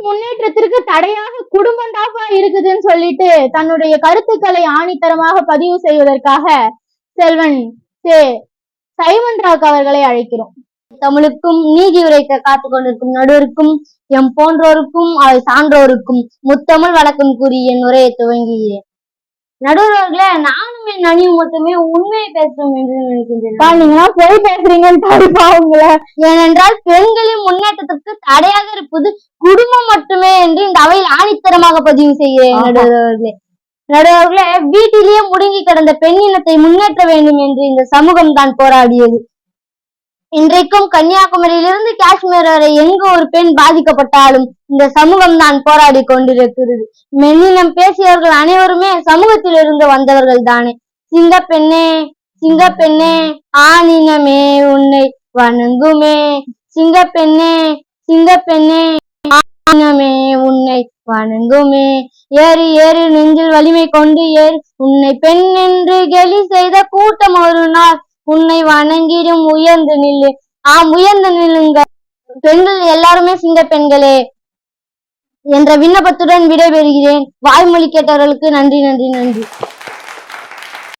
முன்னேற்றத்திற்கு தடையாக குடும்பம் தாப்பா இருக்குதுன்னு சொல்லிட்டு தன்னுடைய கருத்துக்களை ஆணித்தரமாக பதிவு செய்வதற்காக செல்வன் சைமன் ராக் அவர்களை அழைக்கிறோம். தமிழுக்கும் நீதி உரைக்க காத்து கொண்டிருக்கும் நடுவருக்கும் எம் போன்றோருக்கும் அதை சான்றோருக்கும் முத்தமிழ் வழக்கம் கூறி என் உரையை துவங்குகிறேன். நடுவர்களே, நானும் என் அணியும் மட்டுமே உண்மையை பேசுறோம் என்று நினைக்கின்றேன். நீங்க போய் பேசுறீங்கன்னு ஏனென்றால் பெண்களின் முன்னேற்றத்திற்கு தடையாக இருப்பது குடும்பம் மட்டுமே என்று இந்த அவையில் ஆணித்தரமாக பதிவு செய்கிறேன். நடுவர்களே, வீட்டிலேயே முடங்கி கிடந்த பெண்ணினத்தை முன்னேற்ற வேண்டும் என்று இந்த சமூகம் தான் போராடியது. இன்றைக்கும் கன்னியாகுமரியிலிருந்து காஷ்மீர் வரை எங்கு ஒரு பெண் பாதிக்கப்பட்டாலும் இந்த சமூகம் தான் போராடி கொண்டிருக்கிறது. மென்னினம் பேசியவர்கள் அனைவருமே சமூகத்தில் இருந்து வந்தவர்கள் தானே. சிங்கப்பெண்ணே சிங்கப்பெண்ணே ஆணினமே உன்னை வணங்குமே, சிங்கப்பெண்ணே சிங்கப்பெண்ணே ஆணினமே உன்னை வணங்குமே, ஏறு ஏறு நெஞ்சில் வலிமை கொண்டு ஏறு, உன்னை பெண் என்று கேலி செய்த கூட்டம் ஒரு நாள் உன்னை வணங்கிடும் உயர்ந்து நில்லு. உயர்ந்து நில்லுங்க பெண்கள் எல்லாருமே சிங்க பெண்களே என்ற விண்ணப்பத்துடன் விடைபெறுகிறேன். வாய்மொழி கேட்டவர்களுக்கு நன்றி நன்றி நன்றி.